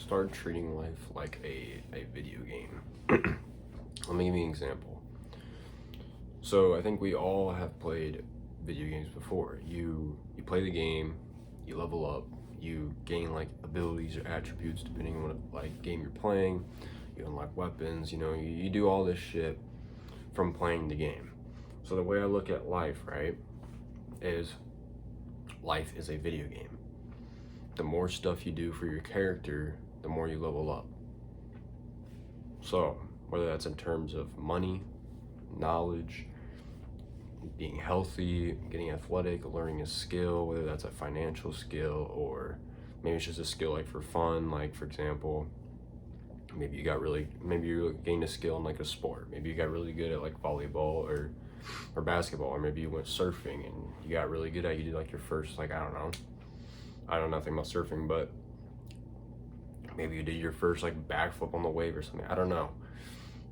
Start treating life like a video game. Let me give you an example. So I think we all have played video games before. You play the game, you level up, you gain like abilities or attributes depending on what like game you're playing. You unlock weapons, you do all this shit from playing the game. So the way I look at life, right, is life is a video game. The more stuff you do for your character, the more you level up. So whether that's in terms of money, knowledge, being healthy, getting athletic, learning a skill, whether that's a financial skill or maybe it's just a skill like for fun, like for example, maybe you gained a skill in like a sport. Maybe you got really good at like volleyball or basketball, or maybe you went surfing and you got really good at, you did like your first, like, I know nothing about surfing, but maybe you did your first like backflip on the wave or something. I don't know.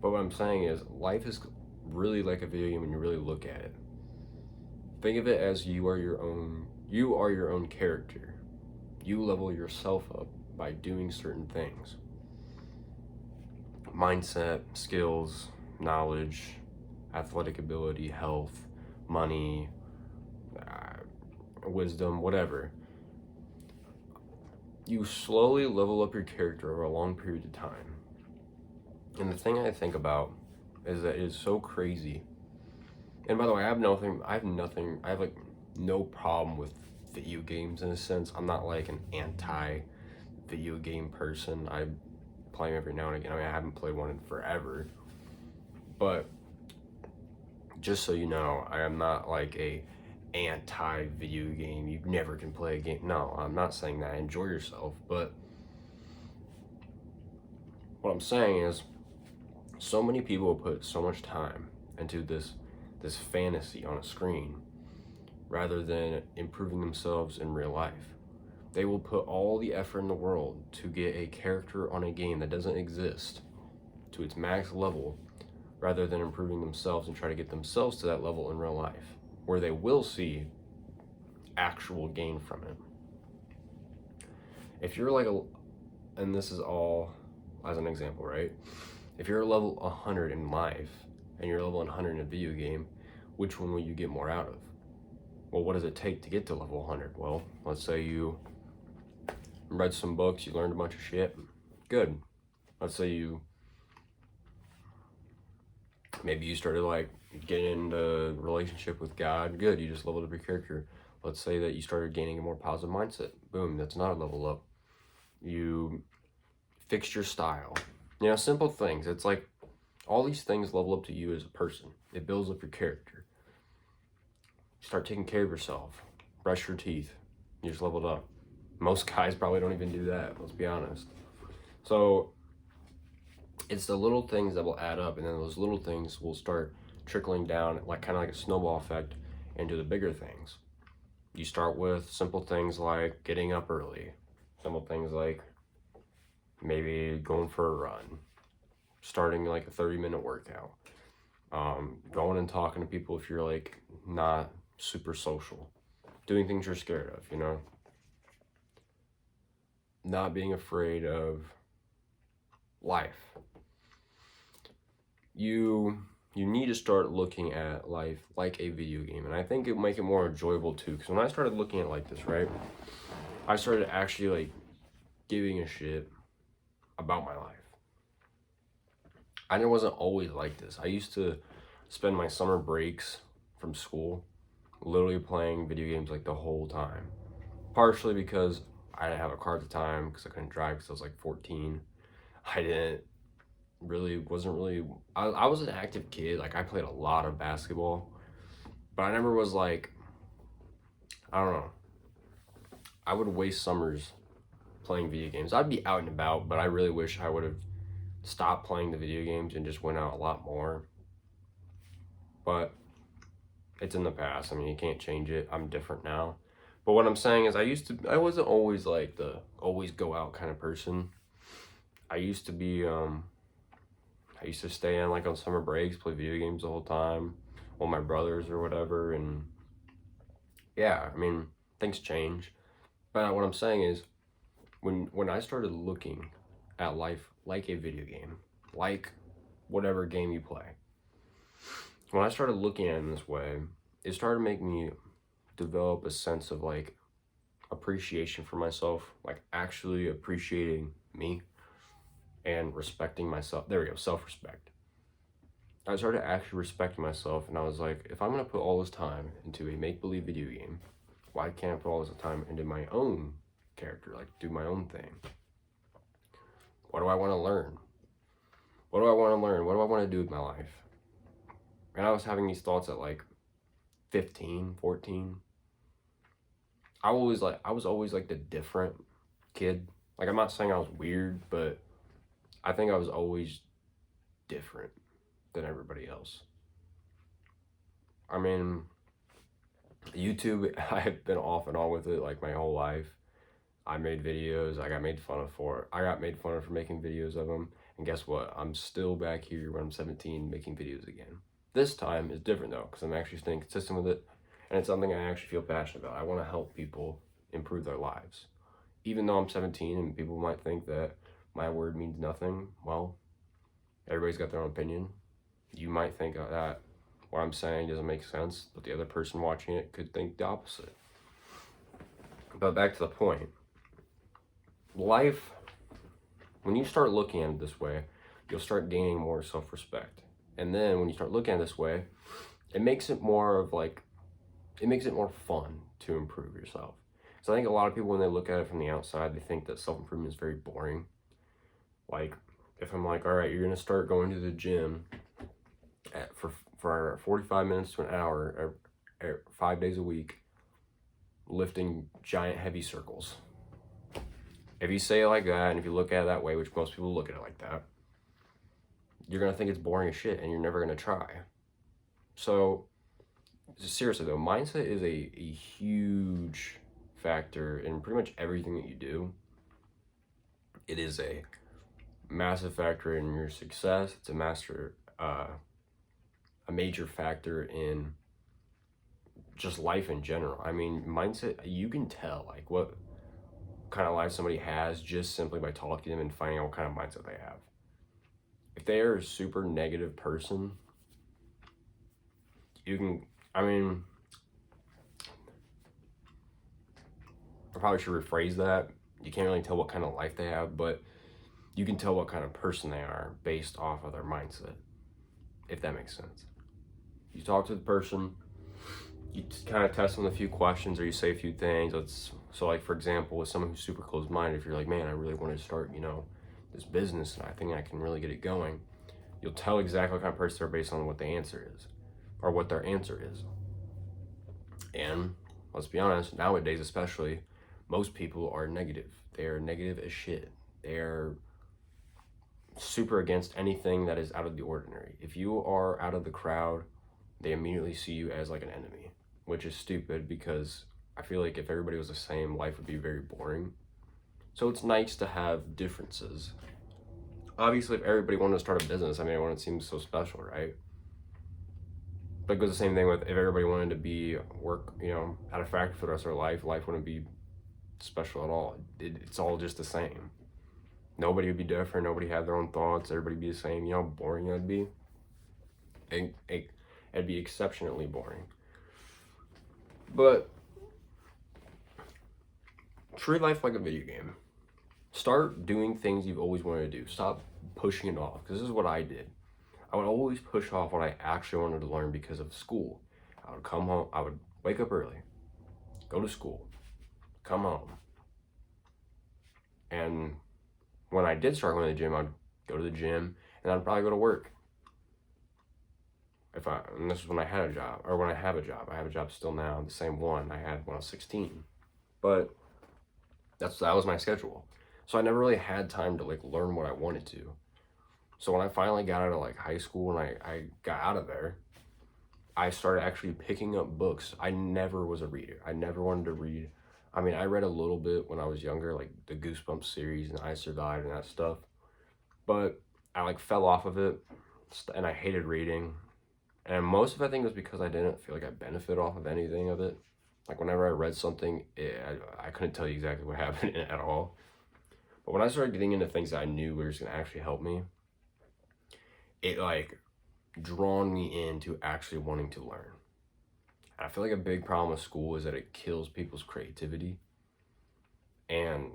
But what I'm saying is life is really like a video game when you really look at it. Think of it as you are your own character. You level yourself up by doing certain things. Mindset, skills, knowledge, athletic ability, health, money, wisdom, whatever. You slowly level up your character over a long period of time. And the thing I think about is that it is so crazy. And by the way, I have like no problem with video games in a sense. I'm not like an anti-video game person. I play them every now and again. I mean, I haven't played one in forever. But just so you know, I am not like a anti-video game. You never can play a game. No, I'm not saying that. Enjoy yourself. But what I'm saying is so many people put so much time into this fantasy on a screen rather than improving themselves in real life. They will put all the effort in the world to get a character on a game that doesn't exist to its max level rather than improving themselves and try to get themselves to that level in real life where they will see actual gain from it. If you're like and this is all as an example, right? If you're level 100 in life and you're level 100 in a video game, which one will you get more out of? Well, what does it take to get to level 100? Well, let's say you read some books, you learned a bunch of shit. Good. Let's say maybe you started like getting into a relationship with God. Good. You just leveled up your character. Let's say that you started gaining a more positive mindset. Boom. That's not a level up. You fixed your style. Simple things. It's like all these things level up to you as a person. It builds up your character. Start taking care of yourself. Brush your teeth. You just leveled up. Most guys probably don't even do that, let's be honest. So it's the little things that will add up, and then those little things will start trickling down, like kind of like a snowball effect, into the bigger things. You start with simple things like getting up early. Simple things like maybe going for a run. Starting like a 30-minute workout. Going and talking to people if you're like not super social. Doing things you're scared of, Not being afraid of life. You need to start looking at life like a video game, and I think it'll make it more enjoyable too, because when I started looking at it like this, right, I started actually like giving a shit about my life. I wasn't always like this. I used to spend my summer breaks from school literally playing video games like the whole time. Partially because I didn't have a car at the time because I couldn't drive because I was like 14. I was an active kid. Like I played a lot of basketball, but I never was like, I don't know. I would waste summers playing video games. I'd be out and about, but I really wish I would have stopped playing the video games and just went out a lot more. But it's in the past. I mean, you can't change it. I'm different now. But what I'm saying is I wasn't always like the always go out kind of person. I used to be, I used to stay in like on summer breaks, play video games the whole time with my brothers or whatever. And yeah, I mean, things change. But what I'm saying is when I started looking at life like a video game, like whatever game you play. When I started looking at it in this way, it started making me develop a sense of like appreciation for myself, like actually appreciating me and respecting myself. There we go, self-respect. I started actually respecting myself, and I was like, if I'm gonna put all this time into a make-believe video game, why can't I put all this time into my own character, like do my own thing? What do I want to learn? What do I want to learn? What do I want to do with my life? And I was having these thoughts at like 15, 14. I was always like the different kid. Like, I'm not saying I was weird, but I think I was always different than everybody else. I mean, YouTube, I have been off and on with it like my whole life. I made videos. I got made fun of for making videos of them. And guess what? I'm still back here when I'm 17 making videos again. This time is different though, because I'm actually staying consistent with it. And it's something I actually feel passionate about. I want to help people improve their lives. Even though I'm 17 and people might think that my word means nothing, well, everybody's got their own opinion. You might think that what I'm saying doesn't make sense, but the other person watching it could think the opposite. But back to the point. Life, when you start looking at it this way, you'll start gaining more self-respect. And then when you start looking at it this way, it makes it more fun to improve yourself. So I think a lot of people, when they look at it from the outside, they think that self-improvement is very boring. Like, if I'm like, all right, you're going to start going to the gym for 45 minutes to an hour, 5 days a week, lifting giant heavy circles. If you say it like that, and if you look at it that way, which most people look at it like that, you're going to think it's boring as shit, and you're never going to try. So, seriously though, mindset is a huge factor in pretty much everything that you do. It is a massive factor in your success. It's a major factor in just life in general. I mean, mindset, you can tell like what kind of life somebody has just simply by talking to them and finding out what kind of mindset they have. If they are a super negative person, I probably should rephrase that. You can't really tell what kind of life they have, but you can tell what kind of person they are based off of their mindset, if that makes sense. You talk to the person, you kind of test them with a few questions, or you say a few things. So like, for example, with someone who's super closed-minded, if you're like, man, I really want to start, this business, and I think I can really get it going, you'll tell exactly what kind of person they're based on what the answer is, or what their answer is. And let's be honest, nowadays especially, most people are negative. They're negative as shit. They're super against anything that is out of the ordinary. If you are out of the crowd, they immediately see you as like an enemy, which is stupid, because I feel like if everybody was the same, life would be very boring. So it's nice to have differences. Obviously, if everybody wanted to start a business, I mean, it wouldn't seem so special, right? But it goes the same thing with if everybody wanted to work, at a factory for the rest of their life wouldn't be special at all. It's all just the same. Nobody would be different. Nobody had their own thoughts. Everybody would be the same. You know how boring it would be? It'd be exceptionally boring. But treat life like a video game. Start doing things you've always wanted to do. Stop pushing it off, because this is what I did. I would always push off what I actually wanted to learn because of school. I would come home, I would wake up early, go to school, come home. And when I did start going to the gym, I'd go to the gym, and I'd probably go to work. And this is when I had a job, or when I have a job. I have a job still now, the same one I had when I was 16. But that was my schedule. So I never really had time to learn what I wanted to. So when I finally got out of high school and I got out of there, I started actually picking up books. I never was a reader. I never wanted to read. I mean, I read a little bit when I was younger, like the Goosebumps series and I Survived and that stuff. But I fell off of it, and I hated reading. And most of it, I think, was because I didn't feel like I benefited off of anything of it. Like, whenever I read something, I couldn't tell you exactly what happened in it at all. But when I started getting into things that I knew were just gonna actually help me, it like drawn me into actually wanting to learn. And I feel like a big problem with school is that it kills people's creativity. And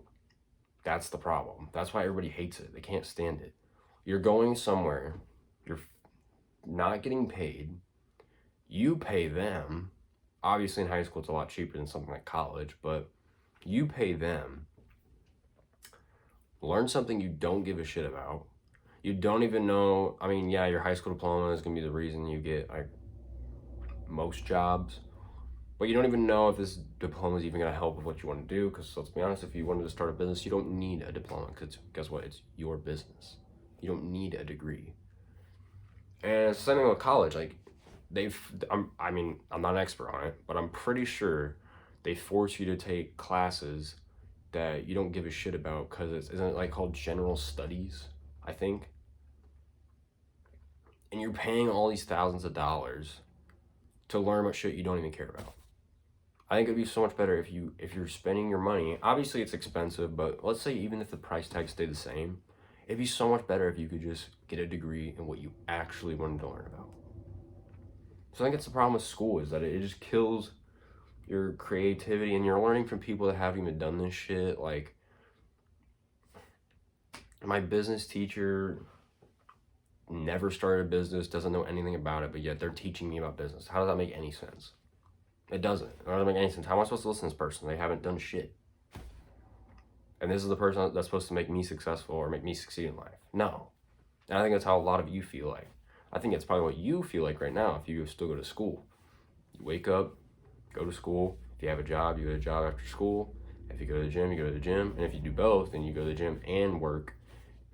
that's the problem. That's why everybody hates it. They can't stand it. You're going somewhere, you're not getting paid, you pay them. Obviously, in high school, it's a lot cheaper than something like college, but you pay them. Learn something you don't give a shit about. You don't even know. I mean, yeah, your high school diploma is going to be the reason you get like most jobs, but you don't even know if this diploma is even going to help with what you want to do. Because let's be honest, if you wanted to start a business, you don't need a diploma. Because guess what? It's your business. You don't need a degree. And it's the same thing with college. Like I'm not an expert on it, but I'm pretty sure they force you to take classes that you don't give a shit about because isn't it like called general studies, I think? And you're paying all these thousands of dollars to learn about shit you don't even care about. I think it'd be so much better if you're spending your money. Obviously, it's expensive, but let's say even if the price tag stayed the same, it'd be so much better if you could just get a degree in what you actually wanted to learn about. So I think it's the problem with school is that it just kills your creativity, and you're learning from people that haven't even done this shit. Like my business teacher never started a business, doesn't know anything about it, but yet they're teaching me about business. How does that make any sense? It doesn't. It doesn't make any sense. How am I supposed to listen to this person? They haven't done shit. And this is the person that's supposed to make me successful or make me succeed in life. No. And I think that's how a lot of you feel like. I think it's probably what you feel like right now if you still go to school. You wake up, go to school. If you have a job, you go to a job after school. If you go to the gym, you go to the gym. And if you do both, then you go to the gym and work.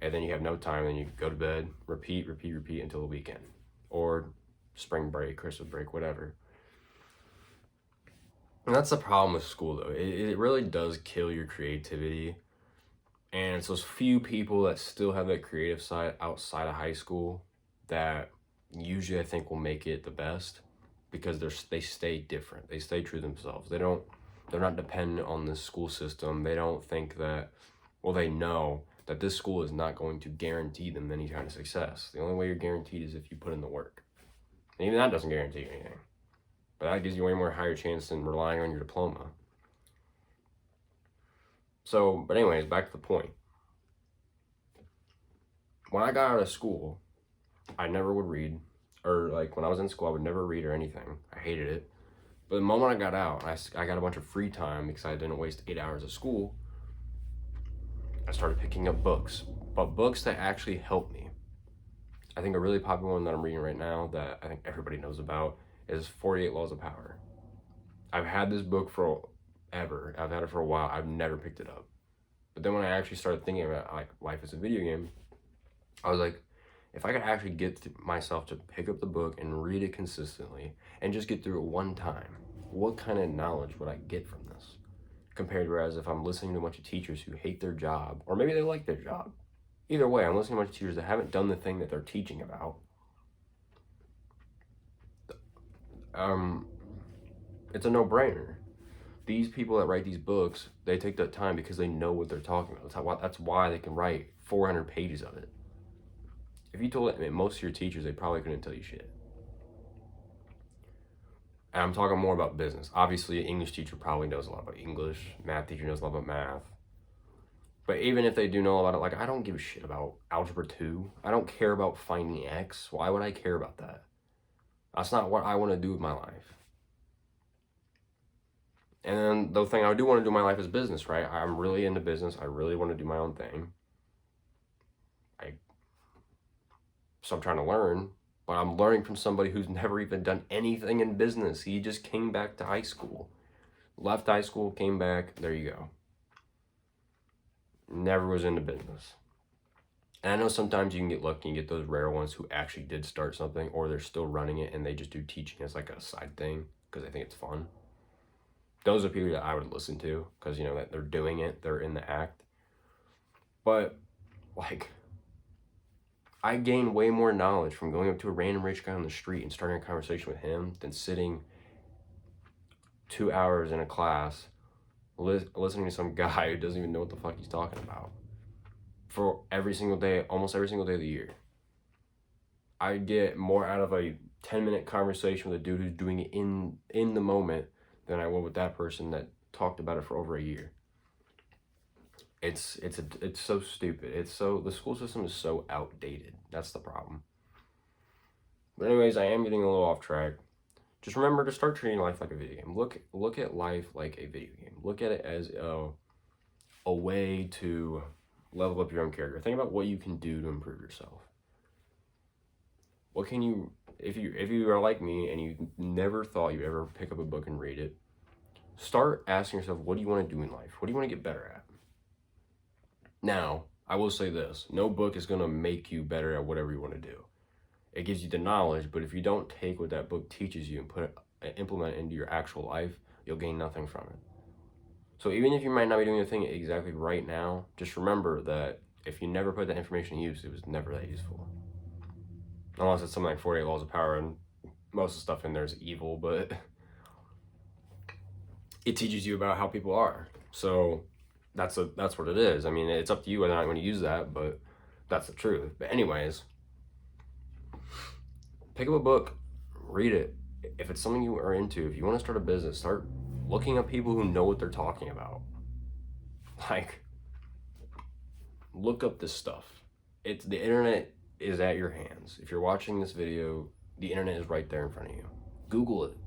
And then you have no time, then you go to bed, repeat until the weekend. Or spring break, Christmas break, whatever. And that's the problem with school, though. It really does kill your creativity. And it's those few people that still have that creative side outside of high school that usually I think will make it the best because they stay different. They stay true to themselves. They're not dependent on the school system. They don't think that, well, they know that this school is not going to guarantee them any kind of success. The only way you're guaranteed is if you put in the work. And even that doesn't guarantee anything. But that gives you way more higher chance than relying on your diploma. So, but anyways, back to the point. When I got out of school, I never would read. Or like when I was in school, I would never read or anything. I hated it. But the moment I got out, I got a bunch of free time because I didn't waste 8 hours of school. I started picking up books. But books that actually helped me. I think a really popular one that I'm reading right now that I think everybody knows about is 48 Laws of Power. I've had this book forever. I've had it for a while. I've never picked it up. But then when I actually started thinking about like life as a video game, I was like, if I could actually get myself to pick up the book and read it consistently and just get through it one time, what kind of knowledge would I get from this? Compared to whereas if I'm listening to a bunch of teachers who hate their job, or maybe they like their job. Either way, I'm listening to a bunch of teachers that haven't done the thing that they're teaching about. It's a no-brainer. These people that write these books, they take that time because they know what they're talking about. That's why they can write 400 pages of it. If you told most of your teachers, they probably couldn't tell you shit. And I'm talking more about business. Obviously, an English teacher probably knows a lot about English. Math teacher knows a lot about math. But even if they do know about it, like I don't give a shit about algebra 2. I don't care about finding X. Why would I care about that? That's not what I want to do with my life. And then the thing I do want to do in my life is business, right? I'm really into business. I really want to do my own thing. So I'm trying to learn, but I'm learning from somebody who's never even done anything in business. He just came back to high school. Left high school, came back, there you go. Never was into business. And I know sometimes you can get lucky and get those rare ones who actually did start something or they're still running it and they just do teaching as like a side thing because they think it's fun. Those are people that I would listen to because, you know, that they're doing it, they're in the act. But, like, I gain way more knowledge from going up to a random rich guy on the street and starting a conversation with him than sitting 2 hours in a class listening to some guy who doesn't even know what the fuck he's talking about. for every single day, almost every single day of the year. I get more out of a 10-minute conversation with a dude who's doing it in the moment than I would with that person that talked about it for over a year. It's so stupid. The school system is so outdated. That's the problem. But anyways, I am getting a little off track. Just remember to start treating life like a video game. Look at life like a video game. Look at it as a way to level up your own character. Think about what you can do to improve yourself. What can you, if you are like me and you never thought you'd ever pick up a book and read it, start asking yourself, what do you want to do in life? What do you want to get better at? Now, I will say this, no book is going to make you better at whatever you want to do. It gives you the knowledge, but if you don't take what that book teaches you and implement it into your actual life, you'll gain nothing from it. So even if you might not be doing the thing exactly right now, just remember that if you never put that information in use, it was never that useful. Unless it's something like 48 Laws of Power, and most of the stuff in there is evil, but it teaches you about how people are. So that's what it is. I mean, it's up to you whether or not you want to use that, but that's the truth. But anyways, pick up a book, read it. If it's something you are into, if you want to start a business, start looking at people who know what they're talking about. Like, look up this stuff. The internet is at your hands. If you're watching this video, the internet is right there in front of you. Google it.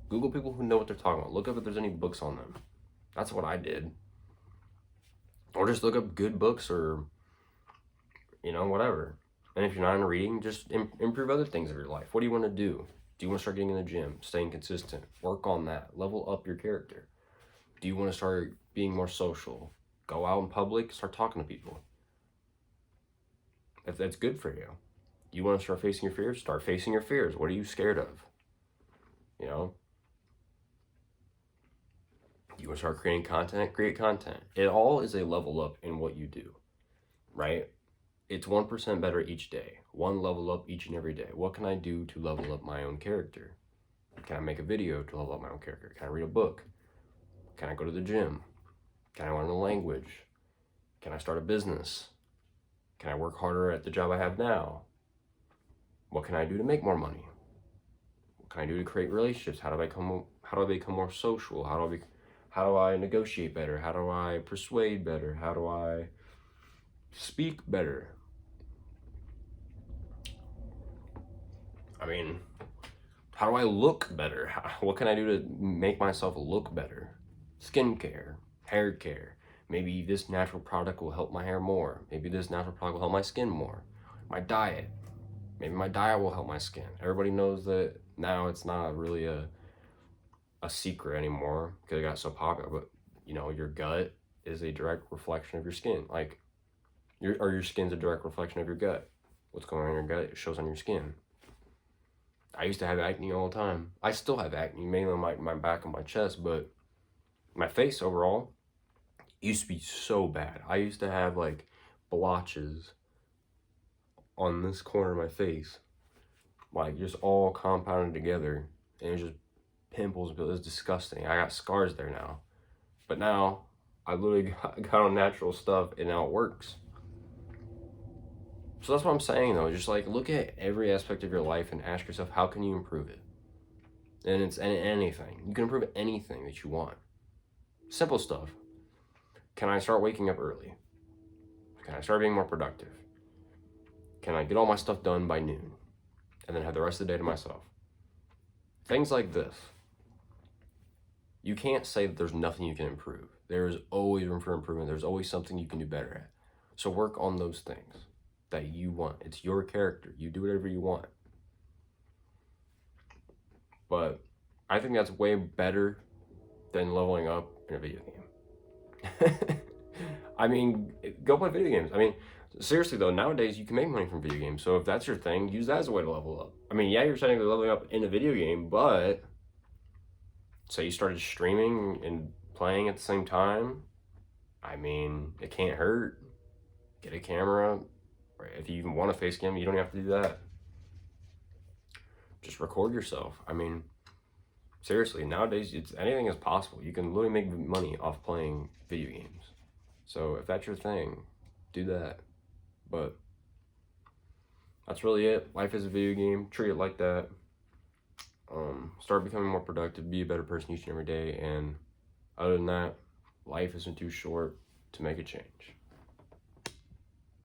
Google people who know what they're talking about. Look up if there's any books on them. That's what I did. Or just look up good books or, whatever. And if you're not into reading, just improve other things of your life. What do you want to do? Do you want to start getting in the gym, staying consistent? Work on that. Level up your character. Do you want to start being more social? Go out in public, start talking to people. If that's good for you. You want to start facing your fears? Start facing your fears. What are you scared of? You want to start creating content? Create content. It all is a level up in what you do, right? It's 1% better each day. One level up each and every day. What can I do to level up my own character? Can I make a video to level up my own character? Can I read a book? Can I go to the gym? Can I learn a language? Can I start a business? Can I work harder at the job I have now? What can I do to make more money? What can I do to create relationships? How do I become more social? How do I negotiate better? How do I persuade better? How do I speak better? I mean, how do I look better? What can I do to make myself look better? Skincare, hair care. Maybe this natural product will help my hair more. Maybe this natural product will help my skin more. My diet. Maybe my diet will help my skin. Everybody knows that now it's not really a secret anymore because it got so popular, but your gut is a direct reflection of your skin. Like, your skin's a direct reflection of your gut. What's going on in your gut, it shows on your skin. I used to have acne all the time. I still have acne, mainly on my back and my chest, but my face overall used to be so bad. I used to have like blotches on this corner of my face, like just all compounded together, and it was just pimples, but it was disgusting. I got scars there now. But now, I literally got on natural stuff, and now it works. So that's what I'm saying, though. Just like look at every aspect of your life and ask yourself, how can you improve it? And it's anything. You can improve anything that you want. Simple stuff. Can I start waking up early? Can I start being more productive? Can I get all my stuff done by noon? And then have the rest of the day to myself? Things like this. You can't say that there's nothing you can improve. There's always room for improvement. There's always something you can do better at. So work on those things that you want. It's your character. You do whatever you want. But I think that's way better than leveling up in a video game. I mean, go play video games. I mean, seriously though, nowadays you can make money from video games. So if that's your thing, use that as a way to level up. I mean, yeah, you're technically leveling up in a video game, but say you started streaming and playing at the same time, I mean, it can't hurt. Get a camera. If you even want to face cam, you don't have to do that. Just record yourself. I mean, seriously, nowadays anything is possible. You can literally make money off playing video games. So if that's your thing, do that. But that's really it. Life is a video game. Treat it like that. Start becoming more productive. Be a better person each and every day. And other than that, life isn't too short to make a change.